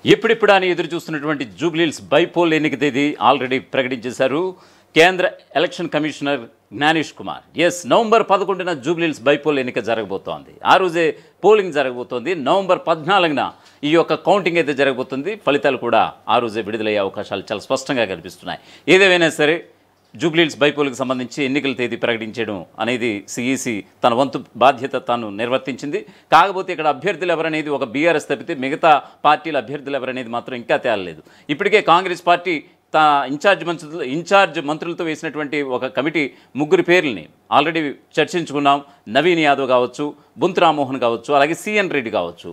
ఇప్పుడిప్పుడు అని ఎదురు చూస్తున్నటువంటి జూబ్లీహిల్స్ బైపోల్ ఎన్నిక తేదీ ఆల్రెడీ ప్రకటించేశారు కేంద్ర election commissioner Gyanesh Kumar. November 11న జూబ్లీహిల్స్ బైపోల్ ఎన్నిక జరగబోతోంది. ఆ రోజే పోలింగ్ జరగబోతోంది. నవంబర్ 14న ఈ యొక్క కౌంటింగ్ అయితే జరగబోతుంది. ఫలితాలు కూడా ఆ రోజే విడుదలయ్యే అవకాశాలు చాలా స్పష్టంగా కనిపిస్తున్నాయి. ఏదేమైనా సరే జూబ్లీహిల్స్ బైపోల్కి సంబంధించి ఎన్నికల తేదీ ప్రకటించడం అనేది సిఈసి తన వంతు బాధ్యత తాను నిర్వర్తించింది. కాకపోతే ఇక్కడ అభ్యర్థులు ఎవరనేది ఒక బీఆర్ఎస్ తప్పితే మిగతా పార్టీల అభ్యర్థులు ఎవరనేది మాత్రం ఇంకా తేలలేదు. ఇప్పటికే కాంగ్రెస్ పార్టీ ఇన్ఛార్జ్ మంత్రులతో వేసినటువంటి ఒక కమిటీ ముగ్గురు పేర్లని ఆల్రెడీ చర్చించుకున్నాం. నవీన్ యాదవ్ కావచ్చు, బొంతు రామ్మోహన్ కావచ్చు, అలాగే సిఎన్ రెడ్డి కావచ్చు.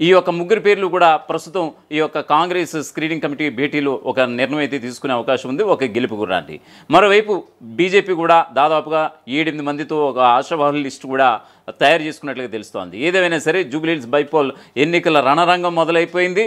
ఈ యొక్క ముగ్గురు పేర్లు కూడా ప్రస్తుతం ఈ యొక్క కాంగ్రెస్ స్క్రీనింగ్ కమిటీ భేటీలో ఒక నిర్ణయం అయితే తీసుకునే అవకాశం ఉంది, ఒక గెలుపు గుర్రాన్ని. మరోవైపు బీజేపీ కూడా దాదాపుగా 7-8 మందితో ఒక ఆశావాహుల లిస్టు కూడా తయారు చేసుకున్నట్లుగా తెలుస్తోంది. ఏదేమైనా సరే జూబ్లీహిల్స్ బైపోల్ ఎన్నికల రణరంగం మొదలైపోయింది.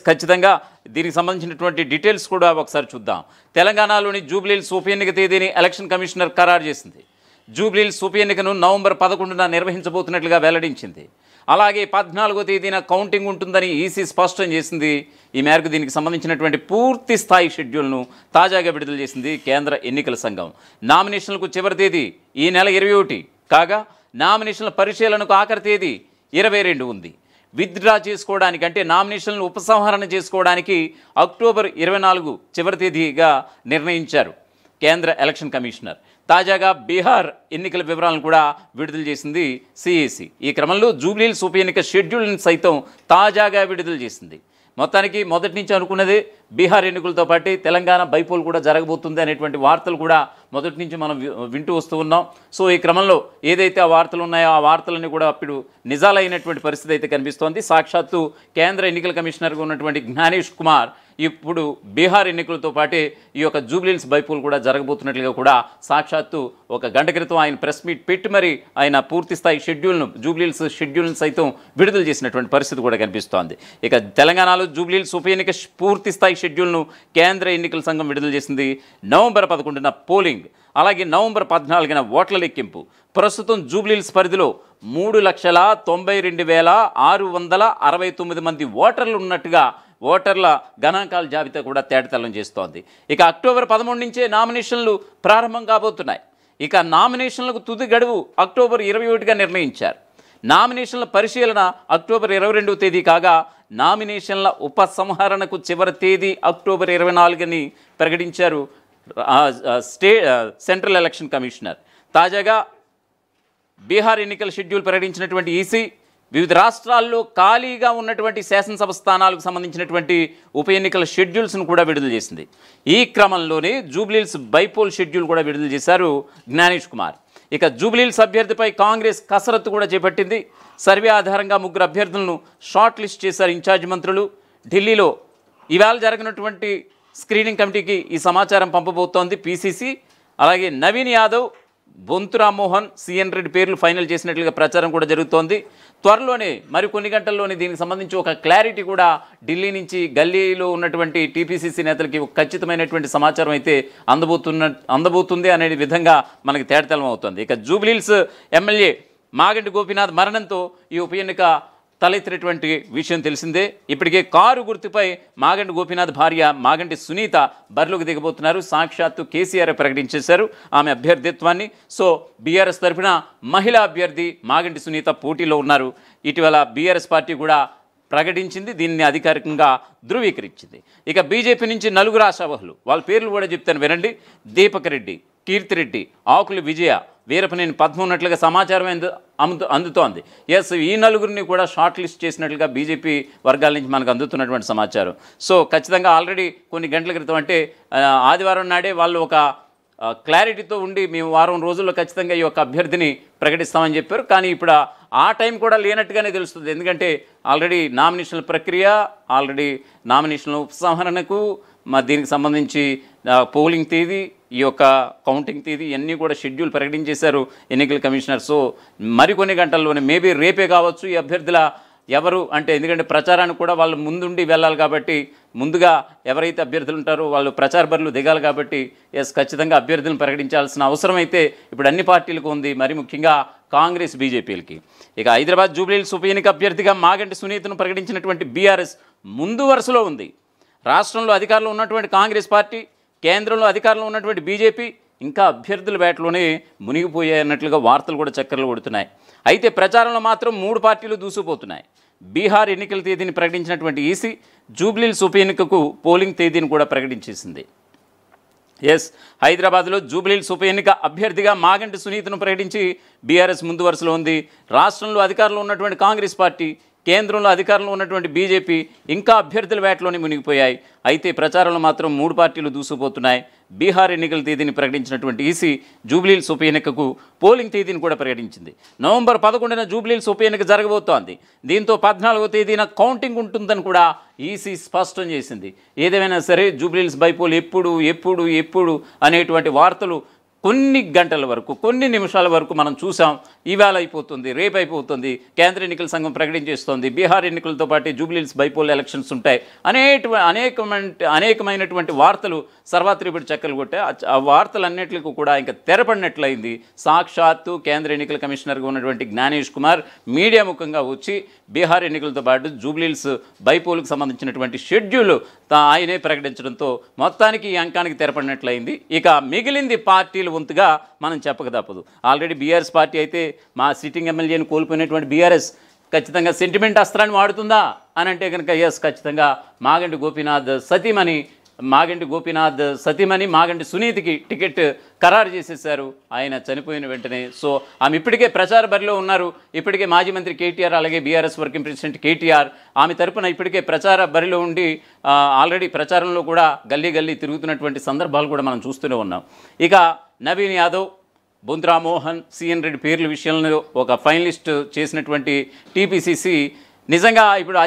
ఖచ్చితంగా దీనికి సంబంధించినటువంటి డీటెయిల్స్ కూడా ఒకసారి చూద్దాం. తెలంగాణలోని జూబ్లీహిల్స్ ఉప ఎన్నిక తేదీని ఎలక్షన్ కమిషనర్ ఖరారు చేసింది. జూబ్లీహిల్స్ ఉప ఎన్నికను నవంబర్ 11న నిర్వహించబోతున్నట్లుగా వెల్లడించింది. అలాగే 14వ తేదీన కౌంటింగ్ ఉంటుందని ఈసీ స్పష్టం చేసింది. ఈ మేరకు దీనికి సంబంధించినటువంటి పూర్తి స్థాయి షెడ్యూల్ను తాజాగా విడుదల చేసింది కేంద్ర ఎన్నికల సంఘం. నామినేషన్లకు చివరి తేదీ ఈ నెల 21 కాగా నామినేషన్ల పరిశీలనకు ఆఖరి తేదీ 22 ఉంది. విత్డ్రా చేసుకోవడానికి అంటే నామినేషన్లను ఉపసంహరణ చేసుకోవడానికి అక్టోబర్ 24 చివరి తేదీగా నిర్ణయించారు కేంద్ర ఎలక్షన్ కమిషనర్. తాజాగా బీహార్ ఎన్నికల వివరాలను కూడా విడుదల చేసింది సిఈసి. ఈ క్రమంలో జూబ్లీహిల్స్ ఉప ఎన్నిక షెడ్యూల్ని సైతం తాజాగా విడుదల చేసింది. మొత్తానికి మొదటి నుంచి అనుకున్నదే బీహార్ ఎన్నికలతో పాటు తెలంగాణ బైపోల్ కూడా జరగబోతుంది అనేటువంటి వార్తలు కూడా మొదటి నుంచి మనం వింటూ వస్తూ ఉన్నాం. సో ఈ క్రమంలో ఏదైతే ఆ వార్తలు ఉన్నాయో ఆ వార్తలన్నీ కూడా అప్పుడు నిజాలైనటువంటి పరిస్థితి అయితే కనిపిస్తోంది. సాక్షాత్తు కేంద్ర ఎన్నికల కమిషనర్గా ఉన్నటువంటి జ్ఞానేష్ కుమార్ ఇప్పుడు బీహార్ ఎన్నికలతో పాటే ఈ యొక్క జూబ్లీహిల్స్ బైపోల్ కూడా జరగబోతున్నట్లుగా కూడా సాక్షాత్తు ఒక గంట క్రితం ఆయన ప్రెస్ మీట్ పెట్టి మరి ఆయన పూర్తి స్థాయి షెడ్యూల్ను జూబ్లీహిల్స్ షెడ్యూల్ను సైతం విడుదల చేసినటువంటి పరిస్థితి కూడా కనిపిస్తోంది. ఇక తెలంగాణలో జూబ్లీహిల్స్ ఉప ఎన్నిక పూర్తి స్థాయి షెడ్యూల్ను కేంద్ర ఎన్నికల సంఘం విడుదల చేసింది. నవంబర్ 11న పోలింగ్, అలాగే నవంబర్ 14న ఓట్ల లెక్కింపు. ప్రస్తుతం జూబ్లీహిల్స్ పరిధిలో 3,92,669 మంది ఓటర్లు ఉన్నట్టుగా ఓటర్ల గణాంకాల జాబితా కూడా తేటతెల్లం చేస్తోంది. ఇక అక్టోబర్ 13 నుంచే నామినేషన్లు ప్రారంభం కాబోతున్నాయి. ఇక నామినేషన్లకు తుది గడువు అక్టోబర్ 21గా నిర్ణయించారు. నామినేషన్ల పరిశీలన అక్టోబర్ 22వ తేదీ కాగా నామినేషన్ల ఉపసంహరణకు చివరి తేదీ అక్టోబర్ 24అని ప్రకటించారు సెంట్రల్ ఎలక్షన్ కమిషనర్. తాజాగా బీహార్ ఎన్నికల షెడ్యూల్ ప్రకటించినటువంటి ఈసీ వివిధ రాష్ట్రాల్లో ఖాళీగా ఉన్నటువంటి శాసనసభ స్థానాలకు సంబంధించినటువంటి ఉప ఎన్నికల షెడ్యూల్స్ను కూడా విడుదల చేసింది. ఈ క్రమంలోనే జూబ్లీహిల్స్ బైపోల్ షెడ్యూల్ కూడా విడుదల చేశారు జ్ఞానేష్ కుమార్. ఇక జూబ్లీహిల్స్ అభ్యర్థిపై కాంగ్రెస్ కసరత్తు కూడా చేపట్టింది. సర్వే ఆధారంగా 3 అభ్యర్థులను షార్ట్ లిస్ట్ చేశారు ఇన్ఛార్జ్ మంత్రులు. ఢిల్లీలో ఇవాళ జరిగినటువంటి స్క్రీనింగ్ కమిటీకి ఈ సమాచారం పంపబోతోంది పీసీసీ. అలాగే నవీన్ యాదవ్, బొంతు రామ్మోహన్, సిఎన్ రెడ్డి పేర్లు ఫైనల్ చేసినట్లుగా ప్రచారం కూడా జరుగుతోంది. త్వరలోనే మరికొన్ని గంటల్లోనే దీనికి సంబంధించి ఒక క్లారిటీ కూడా ఢిల్లీ నుంచి గల్లీలో ఉన్నటువంటి టీపీసీసీ నేతలకి ఒక ఖచ్చితమైనటువంటి సమాచారం అయితే అందబోతుంది అనే విధంగా మనకి తేటతెల్లం అవుతుంది. ఇక జూబ్లీహిల్స్ ఎమ్మెల్యే మాగంటి గోపీనాథ్ మరణంతో ఈ ఉప ఎన్నిక తలెత్తినటువంటి విషయం తెలిసిందే. ఇప్పటికే కారు గుర్తుపై మాగంటి గోపీనాథ్ భార్య మాగంటి సునీత బరిలోకి దిగబోతున్నారు. సాక్షాత్తు కేసీఆర్ ప్రకటించేశారు ఆమె అభ్యర్థిత్వాన్ని. సో బీఆర్ఎస్ తరఫున మహిళా అభ్యర్థి మాగంటి సునీత పోటీలో ఉన్నారు. ఇటీవల బీఆర్ఎస్ పార్టీ కూడా ప్రకటించింది, దీన్ని అధికారికంగా ధృవీకరించింది. ఇక బీజేపీ నుంచి 4 ఆశావహులు, వాళ్ళ పేర్లు కూడా చెప్తాను వినండి. దీపక్ రెడ్డి, కీర్తిరెడ్డి, ఆకుల విజయ, వీరపనేని పద్మ ఉన్నట్లుగా సమాచారం అందుతోంది. ఈ 4గురిని కూడా షార్ట్ లిస్ట్ చేసినట్లుగా బీజేపీ వర్గాల నుంచి మనకు అందుతున్నటువంటి సమాచారం. సో ఖచ్చితంగా ఆల్రెడీ కొన్ని గంటల క్రితం అంటే ఆదివారం నాడే వాళ్ళు ఒక క్లారిటీతో ఉండి మేము వారం రోజుల్లో ఖచ్చితంగా ఈ యొక్క అభ్యర్థిని ప్రకటిస్తామని చెప్పారు. కానీ ఇప్పుడు ఆ టైం కూడా లేనట్టుగానే తెలుస్తుంది. ఎందుకంటే ఆల్రెడీ నామినేషన్ల ప్రక్రియ, ఆల్రెడీ నామినేషన్ల ఉపసంహరణకు దీనికి సంబంధించి పోలింగ్ తేదీ, ఈ యొక్క కౌంటింగ్ తేదీ ఇవన్నీ కూడా షెడ్యూల్ ప్రకటించేశారు ఎన్నికల కమిషనర్. సో మరికొన్ని గంటల్లోనే మేబీ రేపే కావచ్చు ఈ అభ్యర్థుల ఎవరు అంటే, ఎందుకంటే ప్రచారానికి కూడా వాళ్ళు ముందుండి వెళ్ళాలి కాబట్టి ముందుగా ఎవరైతే అభ్యర్థులు ఉంటారో వాళ్ళు ప్రచార బరులు దిగాలి కాబట్టి ఖచ్చితంగా అభ్యర్థులను ప్రకటించాల్సిన అవసరం అయితే ఇప్పుడు అన్ని పార్టీలకు ఉంది. మరి ముఖ్యంగా కాంగ్రెస్ బీజేపీలకి. ఇక హైదరాబాద్ జూబ్లీహిల్స్ ఉప ఎన్నిక అభ్యర్థిగా మాగంటి సునీతను ప్రకటించినటువంటి బీఆర్ఎస్ ముందు వరుసలో ఉంది. రాష్ట్రంలో అధికారంలో ఉన్నటువంటి కాంగ్రెస్ పార్టీ, కేంద్రంలో అధికారంలో ఉన్నటువంటి బీజేపీ ఇంకా అభ్యర్థుల వేటలోనే మునిగిపోయాయన్నట్లుగా వార్తలు కూడా చక్కర్లు కొడుతున్నాయి. అయితే ప్రచారంలో మాత్రం 3 పార్టీలు దూసుకుపోతున్నాయి. బీహార్ ఎన్నికల తేదీని ప్రకటించినటువంటి ఈసీ జూబ్లీహిల్స్ ఉప ఎన్నికకు పోలింగ్ తేదీని కూడా ప్రకటించేసింది. హైదరాబాద్లో జూబ్లీహిల్స్ ఉప ఎన్నిక అభ్యర్థిగా మాగంటి సునీతను ప్రకటించి బీఆర్ఎస్ ముందు వరుసలో ఉంది. రాష్ట్రంలో అధికారంలో ఉన్నటువంటి కాంగ్రెస్ పార్టీ, కేంద్రంలో అధికారంలో ఉన్నటువంటి బీజేపీ ఇంకా అభ్యర్థుల వేటలోనే మునిగిపోయాయి. అయితే ప్రచారంలో మాత్రం 3 పార్టీలు దూసుకుపోతున్నాయి. బీహార్ ఎన్నికల తేదీని ప్రకటించినటువంటి ఈసీ జూబ్లీహిల్స్ ఉప ఎన్నికకు పోలింగ్ తేదీని కూడా ప్రకటించింది. నవంబర్ 11న జూబ్లీహిల్స్ ఉప ఎన్నిక జరగబోతోంది. దీంతో 14వ తేదీన కౌంటింగ్ ఉంటుందని కూడా ఈసీ స్పష్టం చేసింది. ఏదేమైనా సరే జూబ్లీహిల్స్ బైపోల్ ఎప్పుడు అనేటువంటి వార్తలు కొన్ని గంటల వరకు, కొన్ని నిమిషాల వరకు మనం చూసాం. ఇవాళ అయిపోతుంది, రేపు అయిపోతుంది, కేంద్ర ఎన్నికల సంఘం ప్రకటించేస్తోంది. బీహార్ ఎన్నికలతో పాటు జూబ్లీహిల్స్ బైపోల్ ఎలక్షన్స్ ఉంటాయి. అనేకమైనటువంటి వార్తలు సర్వాత్రి ఇప్పుడు చక్కలు కొట్టాయి. ఆ వార్తలన్నింటికి కూడా ఇంకా తెరపడినట్లయింది. సాక్షాత్తు కేంద్ర ఎన్నికల కమిషనర్గా ఉన్నటువంటి జ్ఞానేష్ కుమార్ మీడియా ముఖంగా వచ్చి బీహార్ ఎన్నికలతో పాటు జూబ్లీహిల్స్ బైపోల్కి సంబంధించినటువంటి షెడ్యూల్ ఆయనే ప్రకటించడంతో మొత్తానికి ఈ అంకానికి తెరపడినట్లయింది. ఇక మిగిలింది పార్టీలు వంతుగా మనం చెప్పక తప్పదు. ఆల్రెడీ బీఆర్ఎస్ పార్టీ అయితే మా సిట్టింగ్ ఎమ్మెల్యేని కోల్పోయినటువంటి బీఆర్ఎస్ ఖచ్చితంగా సెంటిమెంట్ అస్త్రాన్ని వాడుతుందా అని అంటే కనుక ఖచ్చితంగా మాగంటి సతీమణి మాగంటి సునీతికి టికెట్ ఖరారు చేసేశారు ఆయన చనిపోయిన వెంటనే. సో ఆమె ఇప్పటికే ప్రచార బరిలో ఉన్నారు. ఇప్పటికే మాజీ మంత్రి కేటీఆర్, అలాగే బీఆర్ఎస్ వర్కింగ్ ప్రెసిడెంట్ కేటీఆర్ ఆమె తరపున ఇప్పటికే ప్రచార బరిలో ఉండి ఆల్రెడీ ప్రచారంలో కూడా గల్లీ తిరుగుతున్నటువంటి సందర్భాలు కూడా మనం చూస్తూనే ఉన్నాం. ఇక నవీన్ యాదవ్, బొంద్రా మోహన్, సిఎన్ రెడ్డి పేర్ల విషయంలో ఒక ఫైనలిస్ట్ చేసినటువంటి టీపీసీసీ నిజంగా ఇప్పుడు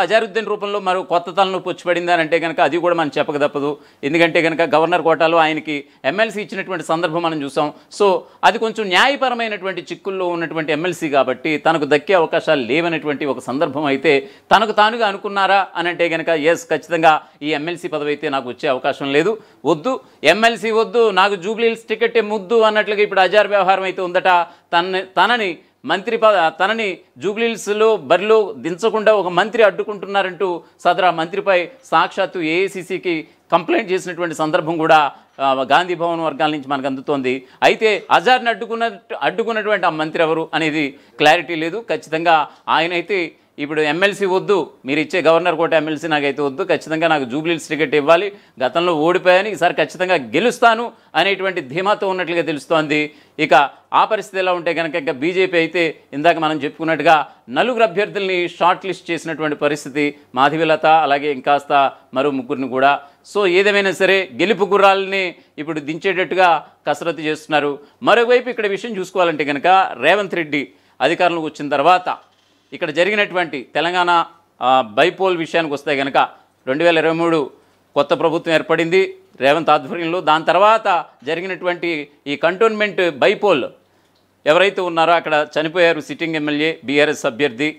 అజారుద్దీన్ రూపంలో మరో కొత్త తలనొప్పి వచ్చి పడింది అని అంటే కనుక అది కూడా మనం చెప్పక తప్పదు. ఎందుకంటే కనుక గవర్నర్ కోటాలో ఆయనకి ఎమ్మెల్సీ ఇచ్చినటువంటి సందర్భం మనం చూసాం. సో అది కొంచెం న్యాయపరమైనటువంటి చిక్కుల్లో ఉన్నటువంటి ఎమ్మెల్సీ కాబట్టి తనకు దక్కే అవకాశాలు లేవనేటువంటి ఒక సందర్భం అయితే తనకు తానుగా అనుకున్నారా అని అంటే కనుక ఖచ్చితంగా ఈ ఎమ్మెల్సీ పదవి అయితే నాకు వచ్చే అవకాశం లేదు, ఎమ్మెల్సీ వద్దు, నాకు జూబ్లీహిల్స్ టికెట్టే ముద్దు అన్నట్లుగా ఇప్పుడు అజార్ వ్యవహారం అయితే ఉందట. తనని జూబ్లీహిల్స్లో బరిలో దించకుండా ఒక మంత్రి అడ్డుకుంటున్నారంటూ సదరా మంత్రిపై సాక్షాత్తు ఏఐసీసీకి కంప్లైంట్ చేసినటువంటి సందర్భం కూడా గాంధీ భవన్ వర్గాల నుంచి మనకు అందుతోంది. అయితే అజార్ని అడ్డుకున్నటువంటి ఆ మంత్రి ఎవరు అనేది క్లారిటీ లేదు. ఖచ్చితంగా ఆయనైతే ఇప్పుడు ఎమ్మెల్సీ వద్దు, మీరు ఇచ్చే గవర్నర్ కోట ఎమ్మెల్సీ నాకైతే వద్దు, ఖచ్చితంగా నాకు జూబ్లీహిల్స్ టికెట్ ఇవ్వాలి, గతంలో ఓడిపోయాను, ఈసారి ఖచ్చితంగా గెలుస్తాను అనేటువంటి ధీమాతో ఉన్నట్లుగా తెలుస్తోంది. ఇక ఆ పరిస్థితి ఎలా ఉంటే కనుక ఇంకా బీజేపీ అయితే ఇందాక మనం చెప్పుకున్నట్టుగా 4 అభ్యర్థుల్ని షార్ట్ లిస్ట్ చేసినటువంటి పరిస్థితి, మాధవిలత అలాగే ఇంకాస్త మరో 3 కూడా. సో ఏదేమైనా సరే గెలుపు గుర్రాలని ఇప్పుడు దించేటట్టుగా కసరత్తు చేస్తున్నారు. మరోవైపు ఇక్కడ విషయం చూసుకోవాలంటే కనుక రేవంత్ రెడ్డి అధికారంలోకి వచ్చిన తర్వాత ఇక్కడ జరిగినటువంటి తెలంగాణ బైపోల్ విషయానికి వస్తే కనుక 2023 కొత్త ప్రభుత్వం ఏర్పడింది రేవంత్ ఆధ్వర్యంలో. దాని తర్వాత జరిగినటువంటి ఈ కంటోన్మెంట్ బైపోల్ ఎవరైతే ఉన్నారో అక్కడ చనిపోయారు సిట్టింగ్ ఎమ్మెల్యే బీఆర్ఎస్ అభ్యర్థి.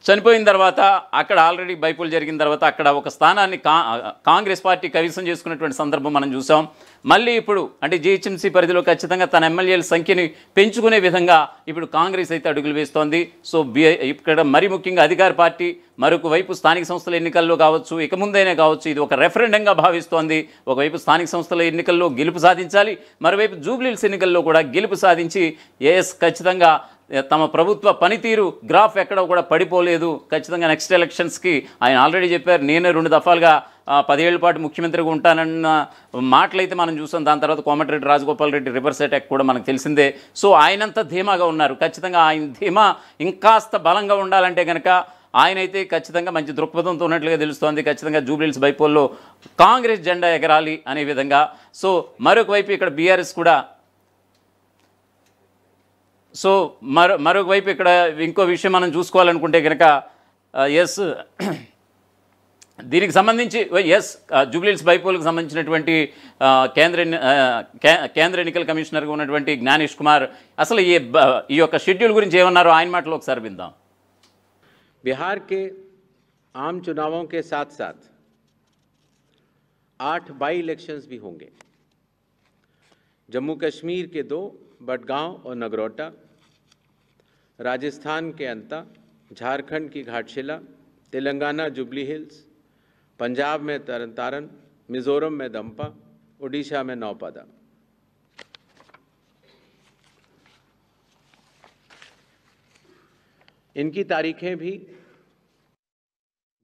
చనిపోయిన తర్వాత అక్కడ ఆల్రెడీ బైపోల్ జరిగిన తర్వాత అక్కడ ఒక స్థానాన్ని కాంగ్రెస్ పార్టీ కైవసం చేసుకున్నటువంటి సందర్భం మనం చూసాం. మళ్ళీ ఇప్పుడు అంటే జీహెచ్ఎంసీ పరిధిలో ఖచ్చితంగా తన ఎమ్మెల్యేల సంఖ్యని పెంచుకునే విధంగా ఇప్పుడు కాంగ్రెస్ అయితే అడుగులు వేస్తోంది. సో ఇక్కడ మరి ముఖ్యంగా అధికార పార్టీ మరొక వైపు స్థానిక సంస్థల ఎన్నికల్లో కావచ్చు, ఇక ముందైనా కావచ్చు, ఇది ఒక రెఫరెండంగా భావిస్తోంది. ఒకవైపు స్థానిక సంస్థల ఎన్నికల్లో గెలుపు సాధించాలి, మరోవైపు జూబ్లీహిల్స్ ఎన్నికల్లో కూడా గెలుపు సాధించి ఖచ్చితంగా తమ ప్రభుత్వ పనితీరు గ్రాఫ్ ఎక్కడ కూడా పడిపోలేదు. ఖచ్చితంగా నెక్స్ట్ ఎలక్షన్స్కి ఆయన ఆల్రెడీ చెప్పారు, నేనే 2 దఫాలుగా 10 ఏళ్ల పాటు ముఖ్యమంత్రిగా ఉంటానన్న మాటలైతే మనం చూసాం. దాని తర్వాత కోమటిరెడ్డి రాజగోపాల్ రెడ్డి రివర్స్ అటాక్ కూడా మనకు తెలిసిందే. సో ఆయనంతా ధీమాగా ఉన్నారు. ఖచ్చితంగా ఆయన ధీమా ఇంకాస్త బలంగా ఉండాలంటే కనుక ఆయనైతే ఖచ్చితంగా మంచి దృక్పథంతో ఉన్నట్లుగా తెలుస్తోంది. ఖచ్చితంగా జూబ్లీహిల్స్ బైపోల్లో కాంగ్రెస్ జెండా ఎగరాలి అనే విధంగా. సో మరొక వైపు ఇక్కడ బీఆర్ఎస్ కూడా మరొక వైపు ఇక్కడ ఇంకో విషయం మనం చూసుకోవాలనుకుంటే కనుక దీనికి సంబంధించి జూబ్లీహిల్స్ బైపోల్కి సంబంధించినటువంటి కేంద్ర ఎన్నికల కమిషనర్గా ఉన్నటువంటి జ్ఞానేష్ కుమార్ అసలు ఈ యొక్క షెడ్యూల్ గురించి ఏమన్నారో ఆయన మాటలో ఒకసారి విందాం. बिहार के आम चुनावों के साथ साथ 8 बाई इलेक्शंस भी होंगे. जम्मू कश्मीर के 2, बडगांव और नगरोटा, राजस्थान के अंता, झारखंड की घाटशिला, तेलंगाना जुबली हिल्स, पंजाब में तरन तारन, मिजोरम में दंपा, ओडिशा में नौपदा। इनकी तारीखें भी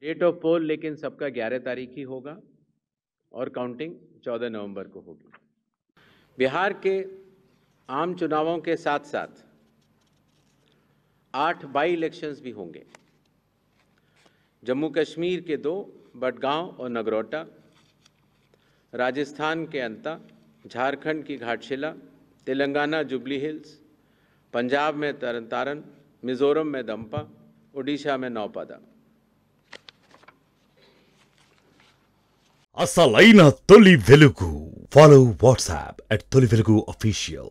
डेट ऑफ पोल लेकिन सबका 11 तारीख ही होगा और काउंटिंग 14 नवंबर को होगी। बिहार के आम चुनावों के साथ साथ 8 बाई इलेक्शंस भी होंगे। जम्मू कश्मीर के 2, बडगांव और नगरोटा, राजस्थान के अंता, झारखंड की घाटशिला, तेलंगाना जुबली हिल्स, पंजाब में तरन तारन, मिजोरम में दंपा, ओडिशा में नौपदा। అసలైన తొలి వెలుగు. ఫాలో వాట్సాప్ @తొలి వెలుగు official.